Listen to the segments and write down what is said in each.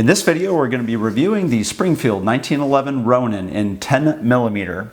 In this video, we're going to be reviewing the Springfield 1911 Ronin in 10mm.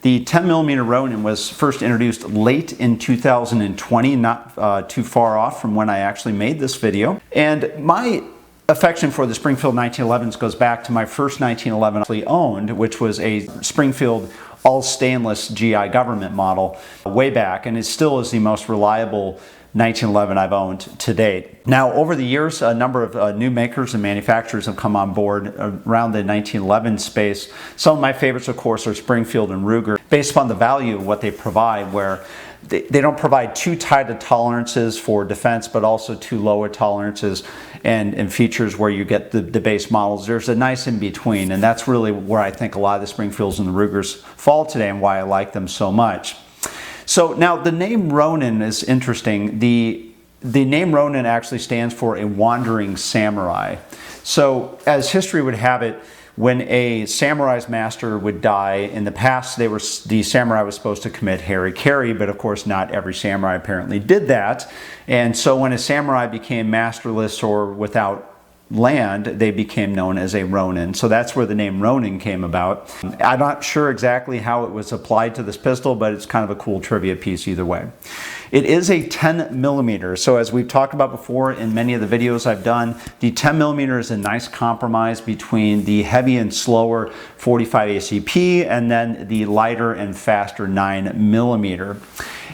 The 10mm Ronin was first introduced late in 2020, not too far off from when I actually made this video. And my affection for the Springfield 1911s goes back to my first 1911 I actually owned, which was a Springfield all stainless GI government model way back, and it still is the most reliable 1911 I've owned to date. Now, over the years, a number of new makers and manufacturers have come on board around the 1911 space. Some of my favorites, of course, are Springfield and Ruger, based upon the value of what they provide, where they don't provide too tight of tolerances for defense, but also too low of tolerances and features where you get the base models. There's a nice in between, and that's really where I think a lot of the Springfields and the Rugers fall today and why I like them so much. So now the name Ronin is interesting. The name Ronin actually stands for a wandering samurai. So as history would have it, when a samurai's master would die, in the past the samurai was supposed to commit hara-kiri, but of course not every samurai apparently did that. And so when a samurai became masterless or without land, they became known as a Ronin. So that's where the name Ronin came about. I'm not sure exactly how it was applied to this pistol, but it's kind of a cool trivia piece either way. It is a 10mm. So as we've talked about before in many of the videos I've done, the 10mm is a nice compromise between the heavy and slower 45 ACP and then the lighter and faster 9mm.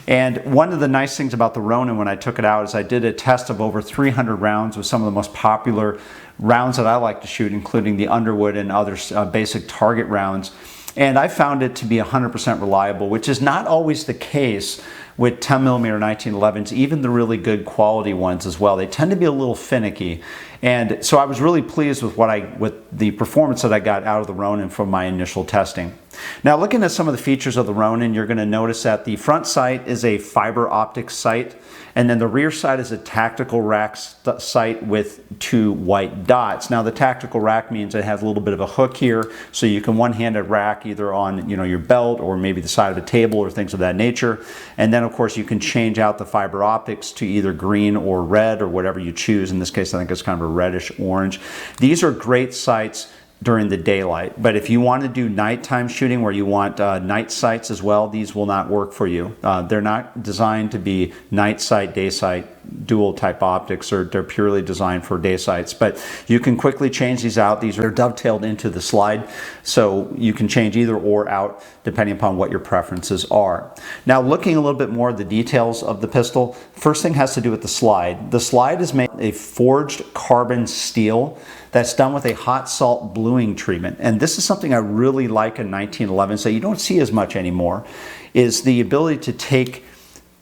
And one of the nice things about the Ronin when I took it out is I did a test of over 300 rounds with some of the most popular rounds that I like to shoot, including the Underwood and other basic target rounds. And I found it to be 100% reliable, which is not always the case with 10mm 1911s, even the really good quality ones as well. They tend to be a little finicky. And so I was really pleased with the performance that I got out of the Ronin from my initial testing. Now, looking at some of the features of the Ronin, you're going to notice that the front sight is a fiber optic sight, and then the rear sight is a tactical rack sight with two white dots. Now, the tactical rack means it has a little bit of a hook here, so you can one-handed rack either on your belt or maybe the side of a table or things of that nature. And then, of course, you can change out the fiber optics to either green or red or whatever you choose. In this case, I think it's kind of a reddish orange. These are great sights during the daylight, but if you want to do nighttime shooting where you want night sights as well, these will not work for you. They're not designed to be night sight, day sight, dual type optics, or they're purely designed for day sights. But you can quickly change these out. These are dovetailed into the slide, so you can change either or out depending upon what your preferences are. Now, looking a little bit more at the details of the pistol, first thing has to do with the slide. The slide is made of a forged carbon steel that's done with a hot salt bluing treatment. And this is something I really like in 1911, so you don't see as much anymore, is the ability to take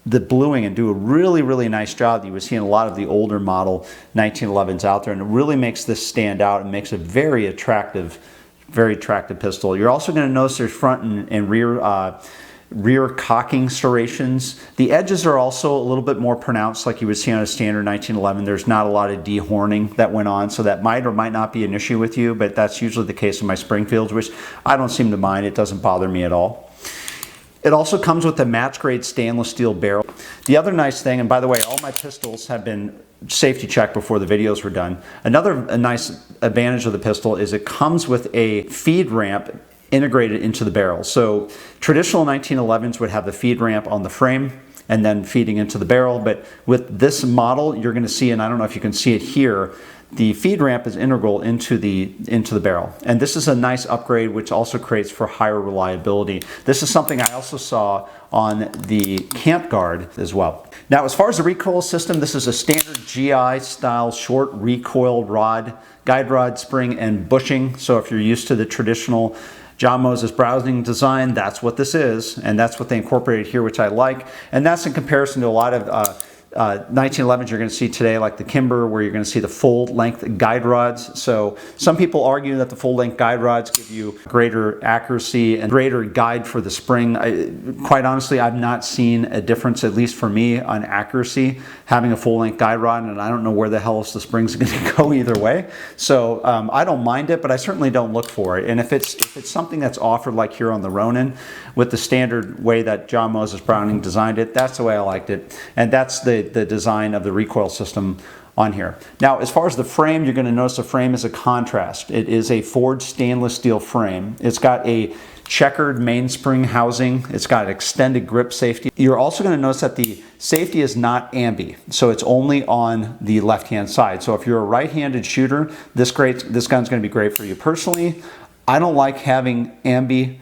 the bluing and do a really, really nice job that you would see in a lot of the older model 1911s out there. And it really makes this stand out and makes a very attractive pistol. You're also going to notice there's front and rear cocking serrations. The edges are also a little bit more pronounced like you would see on a standard 1911. There's not a lot of dehorning that went on, so that might or might not be an issue with you, but that's usually the case in my Springfields, which I don't seem to mind. It doesn't bother me at all. It also comes with a match grade stainless steel barrel. The other nice thing, and by the way, all my pistols have been safety checked before the videos were done. Another nice advantage of the pistol is it comes with a feed ramp integrated into the barrel. So traditional 1911s would have the feed ramp on the frame and then feeding into the barrel, but with this model you're going to see, and I don't know if you can see it here, the feed ramp is integral into the barrel. And this is a nice upgrade which also creates for higher reliability. This is something I also saw on the Camp Guard as well. Now, as far as the recoil system, this is a standard GI style short recoil rod, guide rod, spring, and bushing. So if you're used to the traditional John Moses browsing design, that's what this is, and that's what they incorporated here, which I like. And that's in comparison to a lot of 1911s you're going to see today, like the Kimber, where you're going to see the full-length guide rods. So some people argue that the full-length guide rods give you greater accuracy and greater guide for the spring. Quite honestly, I've not seen a difference, at least for me, on accuracy having a full-length guide rod, and I don't know where the hell else the spring's going to go either way. So I don't mind it, but I certainly don't look for it. And if it's something that's offered like here on the Ronin, with the standard way that John Moses Browning designed it, that's the way I liked it. And that's the design of the recoil system on here. Now, as far as the frame, you're going to notice the frame is a contrast. It is a forged stainless steel frame. It's got a checkered mainspring housing. It's got extended grip safety. You're also going to notice that the safety is not ambi, so it's only on the left-hand side. So if you're a right-handed shooter, this gun's going to be great for you. Personally, I don't like having ambi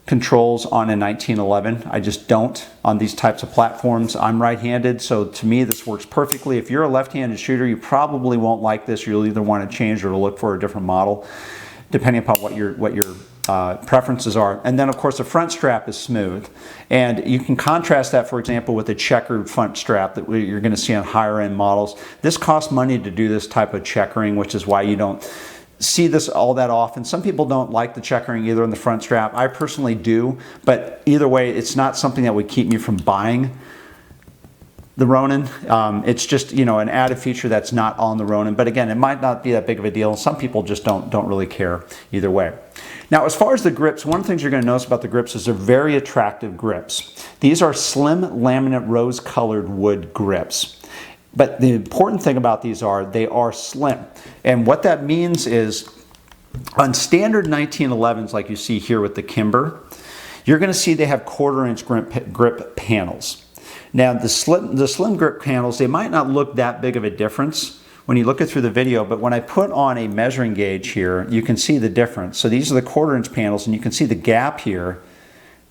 controls on a 1911. I just don't on these types of platforms. I'm right-handed, so to me this works perfectly. If you're a left-handed shooter, you probably won't like this. You'll either want to change or to look for a different model, depending upon what your preferences are. And then of course the front strap is smooth, and you can contrast that, for example, with a checkered front strap that you're going to see on higher end models. This costs money to do this type of checkering, which is why you don't see this all that often. Some people don't like the checkering either in the front strap. I personally do, but either way, it's not something that would keep me from buying the Ronin. It's just, you know, an added feature that's not on the Ronin. But again, it might not be that big of a deal. Some people just don't really care either way. Now, as far as the grips, one of the things you're going to notice about the grips is they're very attractive grips. These are slim laminate rose-colored wood grips. But the important thing about these are they are slim. And what that means is on standard 1911s like you see here with the Kimber, you're going to see they have 1/4-inch grip panels. Now the slim grip panels, they might not look that big of a difference when you look it through the video, but when I put on a measuring gauge here, you can see the difference. So these are the 1/4-inch panels, and you can see the gap here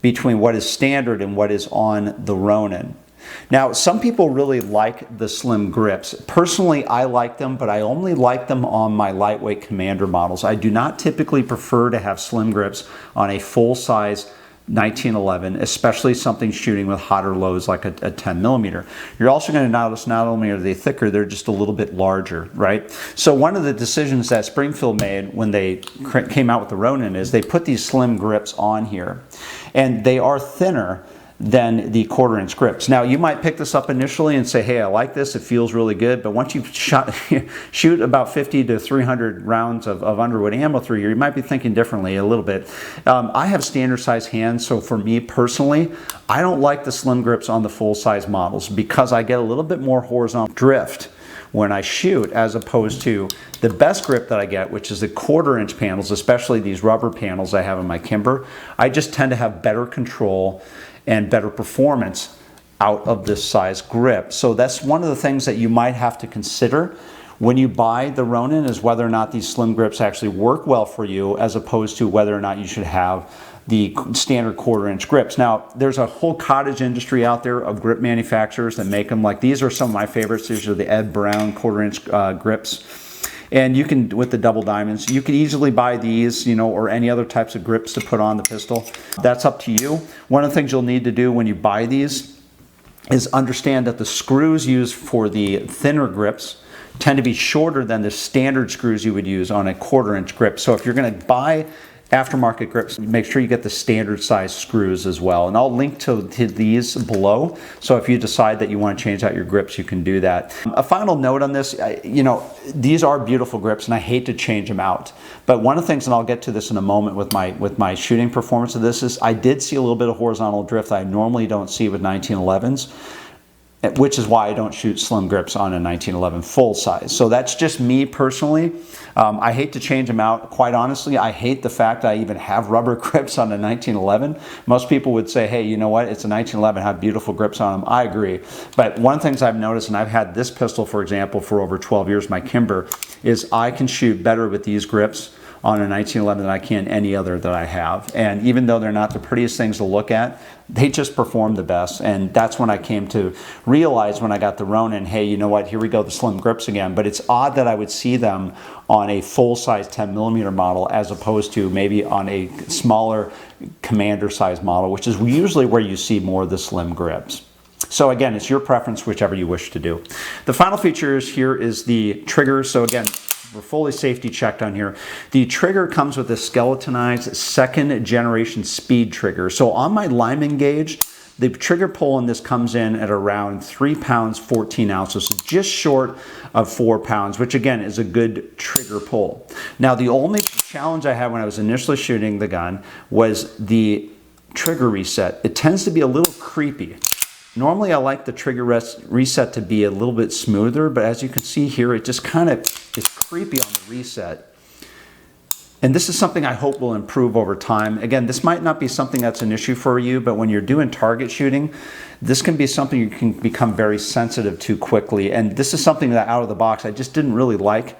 between what is standard and what is on the Ronin. Now, some people really like the slim grips. Personally, I like them, but I only like them on my lightweight Commander models. I do not typically prefer to have slim grips on a full-size 1911, especially something shooting with hotter loads like a 10mm. You're also going to notice not only are they thicker, they're just a little bit larger, right? So one of the decisions that Springfield made when they came out with the Ronin is they put these slim grips on here, and they are thinner than the 1/4-inch grips. Now, you might pick this up initially and say, hey, I like this, it feels really good, but once you shoot about 50 to 300 rounds of Underwood ammo through here, you might be thinking differently a little bit. I have standard size hands, so for me personally, I don't like the slim grips on the full-size models because I get a little bit more horizontal drift when I shoot, as opposed to the best grip that I get, which is the 1/4-inch panels, especially these rubber panels I have in my Kimber. I just tend to have better control and better performance out of this size grip. So that's one of the things that you might have to consider when you buy the Ronin, is whether or not these slim grips actually work well for you, as opposed to whether or not you should have the standard 1/4-inch grips. Now, there's a whole cottage industry out there of grip manufacturers that make them. Like, these are some of my favorites. These are the Ed Brown 1/4-inch grips. And you can, with the double diamonds, you can easily buy these, you know, or any other types of grips to put on the pistol. That's up to you. One of the things you'll need to do when you buy these is understand that the screws used for the thinner grips tend to be shorter than the standard screws you would use on a 1/4-inch grip. So if you're going to buy aftermarket grips, make sure you get the standard size screws as well. And I'll link to these below, so if you decide that you want to change out your grips, you can do that. A final note on this, you know, these are beautiful grips and I hate to change them out. But one of the things, and I'll get to this in a moment with my shooting performance of this, is I did see a little bit of horizontal drift I normally don't see with 1911s. Which is why I don't shoot slim grips on a 1911 full size. So that's just me personally. I hate to change them out. Quite honestly, I hate the fact I even have rubber grips on a 1911. Most people would say, hey, you know what, it's a 1911, have beautiful grips on them. I agree. But one of the things I've noticed, and I've had this pistol, for example, for over 12 years, my Kimber, is I can shoot better with these grips on a 1911 than I can any other that I have. And even though they're not the prettiest things to look at, they just perform the best. And that's when I came to realize, when I got the Ronin, hey, you know what, here we go, the slim grips again. But it's odd that I would see them on a full-size 10mm model as opposed to maybe on a smaller Commander size model, which is usually where you see more of the slim grips. So again, it's your preference, whichever you wish to do. The final features here is the trigger. So again, we're fully safety checked on here. The trigger comes with a skeletonized 2nd generation speed trigger. So on my Lyman gauge, the trigger pull in this comes in at around 3 pounds 14 ounces, so just short of 4 pounds, which again is a good trigger pull. Now, the only challenge I had when I was initially shooting the gun was the trigger reset. It tends to be a little creepy. Normally I like the trigger reset to be a little bit smoother, but as you can see here, it just kind of is creepy on the reset. And this is something I hope will improve over time. Again, this might not be something that's an issue for you, but when you're doing target shooting, this can be something you can become very sensitive to quickly. And this is something that out of the box I just didn't really like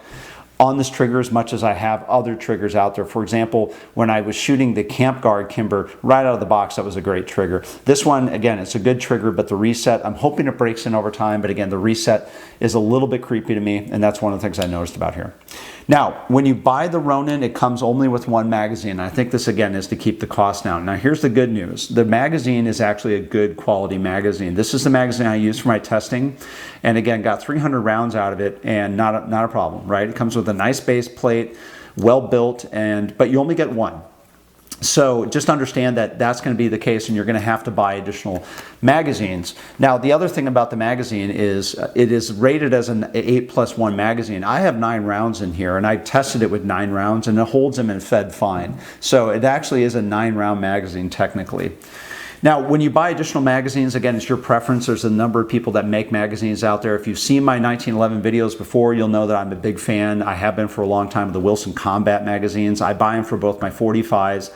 on this trigger as much as I have other triggers out there. For example, when I was shooting the Camp Guard Kimber right out of the box, that was a great trigger. This one, again, it's a good trigger, but the reset, I'm hoping it breaks in over time, but again, the reset is a little bit creepy to me, and that's one of the things I noticed about here. Now, when you buy the Ronin, it comes only with one magazine. I think this, again, is to keep the cost down. Now, here's the good news. The magazine is actually a good quality magazine. This is the magazine I used for my testing, and again, got 300 rounds out of it, and not a problem, right? It comes with a nice base plate, well built, but you only get one. So just understand that that's going to be the case, and you're going to have to buy additional magazines. Now, the other thing about the magazine is it is rated as an 8+1 magazine. I have 9 rounds in here, and I tested it with 9 rounds, and it holds them and fed fine. So it actually is a 9-round magazine technically. Now, when you buy additional magazines, again, it's your preference. There's a number of people that make magazines out there. If you've seen my 1911 videos before, you'll know that I'm a big fan. I have been for a long time of the Wilson Combat magazines. I buy them for both my 45s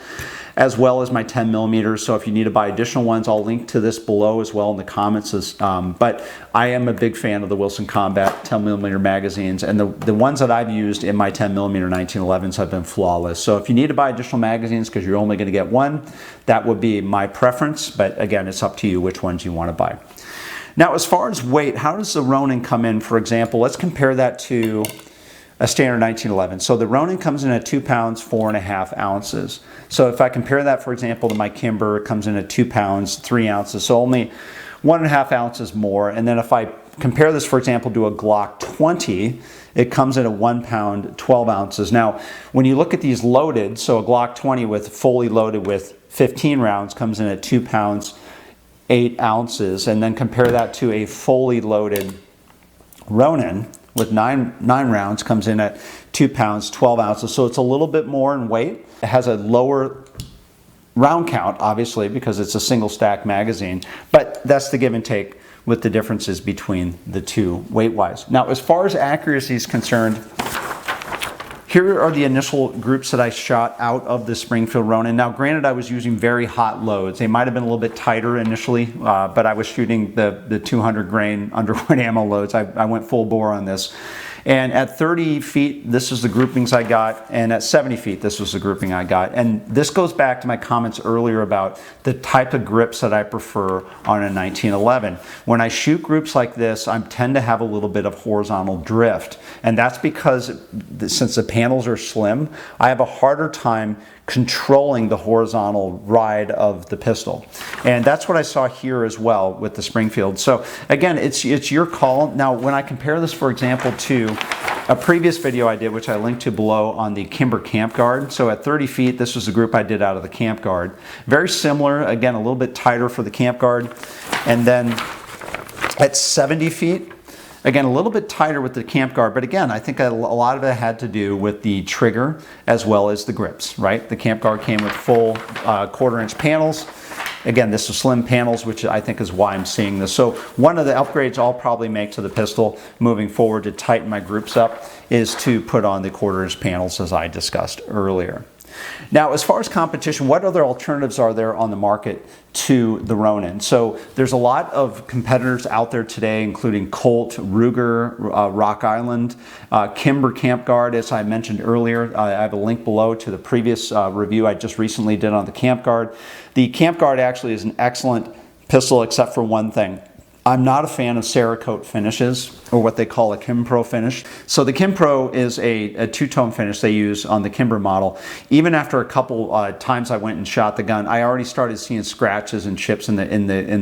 as well as my 10mm. So if you need to buy additional ones, I'll link to this below as well in the comments. But I am a big fan of the Wilson Combat 10mm magazines, and the ones that I've used in my 10mm 1911s have been flawless. So if you need to buy additional magazines because you're only going to get one, that would be my preference. But again, it's up to you which ones you want to buy. Now, as far as weight, how does the Ronin come in? For example, let's compare that to a standard 1911. So the Ronin comes in at 2 pounds, 4.5 ounces. So if I compare that, for example, to my Kimber, it comes in at 2 pounds, 3 ounces. So only 1.5 ounces more. And then if I compare this, for example, to a Glock 20, it comes in at 1 pound, 12 ounces. Now, when you look at these loaded, so a Glock 20 with fully loaded with 15 rounds comes in at 2 pounds, 8 ounces. And then compare that to a fully loaded Ronin with 9 rounds comes in at 2 pounds, 12 ounces. So it's a little bit more in weight. It has a lower round count, obviously, because it's a single stack magazine, but that's the give and take with the differences between the two weight-wise. Now, as far as accuracy is concerned, here are the initial groups that I shot out of the Springfield Ronin. Now, granted, I was using very hot loads. They might have been a little bit tighter initially, but I was shooting the 200 grain underwood ammo loads. I went full bore on this. And at 30 feet, this is the groupings I got, and at 70 feet, this was the grouping I got. And this goes back to my comments earlier about the type of grips that I prefer on a 1911. When I shoot groups like this, I tend to have a little bit of horizontal drift. And that's because since the panels are slim, I have a harder time controlling the horizontal ride of the pistol. And that's what I saw here as well with the Springfield. So again, it's your call. Now, when I compare this, for example, to a previous video I did, which I linked to below on the Kimber Camp Guard. So at 30 feet, this was the group I did out of the Camp Guard. Very similar, again, a little bit tighter for the Camp Guard. And then at 70 feet, again, a little bit tighter with the Camp Guard, but again, I think a lot of it had to do with the trigger as well as the grips, right? The Camp Guard came with full 1/4 inch panels. Again, this is slim panels, which I think is why I'm seeing this. So one of the upgrades I'll probably make to the pistol moving forward to tighten my groups up is to put on the 1/4 inch panels as I discussed earlier. Now, as far as competition, what other alternatives are there on the market to the Ronin? So there's a lot of competitors out there today, including Colt, Ruger, Rock Island, Kimber Camp Guard, as I mentioned earlier. I have a link below to the previous review I just recently did on the Camp Guard. The Camp Guard actually is an excellent pistol except for one thing. I'm not a fan of Cerakote finishes, or what they call a Kimpro finish. So the Kimpro is a two-tone finish they use on the Kimber model. Even after a couple times I went and shot the gun, I already started seeing scratches and chips in the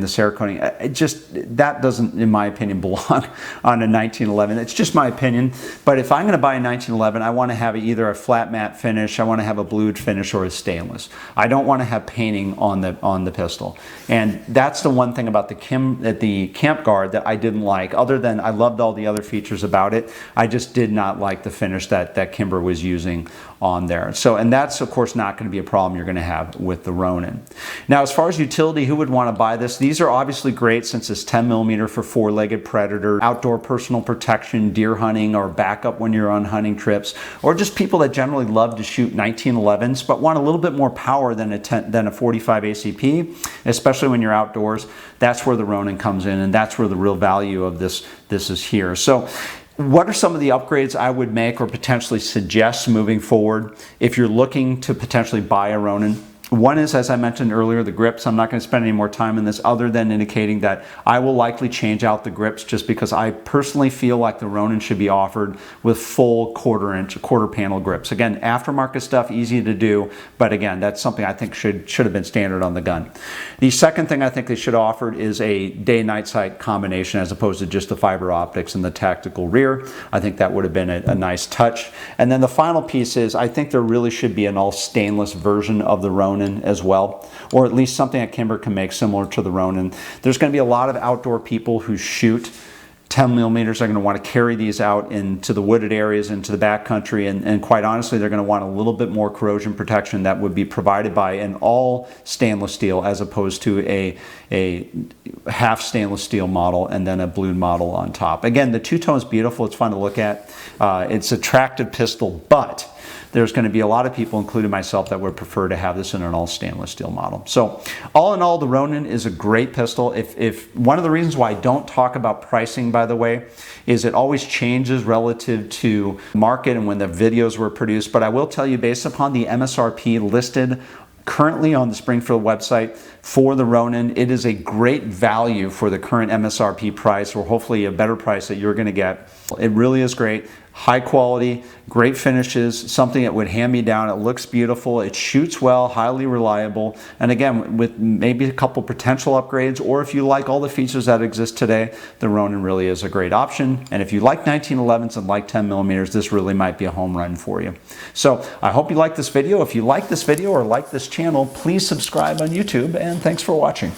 Cerakoting. That doesn't, in my opinion, belong on a 1911. It's just my opinion. But if I'm going to buy a 1911, I want to have either a flat matte finish, I want to have a blued finish, or a stainless. I don't want to have painting on the pistol. And that's the one thing about the Camp Guard that I didn't like, other than I loved all the other features about it. I just did not like the finish that Kimber was using on there. So, and that's of course not going to be a problem you're going to have with the Ronin. Now, as far as utility, who would want to buy this? These are obviously great since it's 10mm for four-legged predator, outdoor personal protection, deer hunting, or backup when you're on hunting trips, or just people that generally love to shoot 1911s but want a little bit more power than a 45 ACP, especially when you're outdoors. That's where the Ronin comes in, and that's where the real value of this is here. So what are some of the upgrades I would make or potentially suggest moving forward if you're looking to potentially buy a Ronin? One is, as I mentioned earlier, the grips. I'm not going to spend any more time on this other than indicating that I will likely change out the grips just because I personally feel like the Ronin should be offered with full quarter panel grips. Again, aftermarket stuff, easy to do, but again, that's something I think should have been standard on the gun. The second thing I think they should have offered is a day-night sight combination as opposed to just the fiber optics and the tactical rear. I think that would have been a nice touch. And then the final piece is I think there really should be an all stainless version of the Ronin as well, or at least something that Kimber can make similar to the Ronin. There's going to be a lot of outdoor people who shoot 10mm. Are going to want to carry these out into the wooded areas, into the backcountry, and quite honestly, they're going to want a little bit more corrosion protection that would be provided by an all stainless steel as opposed to a half stainless steel model and then a blued model on top. Again, the two-tone is beautiful. It's fun to look at. It's an attractive pistol, but there's going to be a lot of people, including myself, that would prefer to have this in an all stainless steel model. So all in all, the Ronin is a great pistol. If one of the reasons why I don't talk about pricing, by the way, is it always changes relative to market and when the videos were produced. But I will tell you, based upon the MSRP listed currently on the Springfield website for the Ronin, it is a great value for the current MSRP price, or hopefully a better price that you're going to get. It really is great. High quality, great finishes, something that would hand me down. It looks beautiful, it shoots well, highly reliable, and again, with maybe a couple potential upgrades, or if you like all the features that exist today, the Ronin really is a great option. And if you like 1911s and like 10mm, this really might be a home run for you. So I hope you like this video. If you like this video or like this channel, please subscribe on YouTube, and thanks for watching.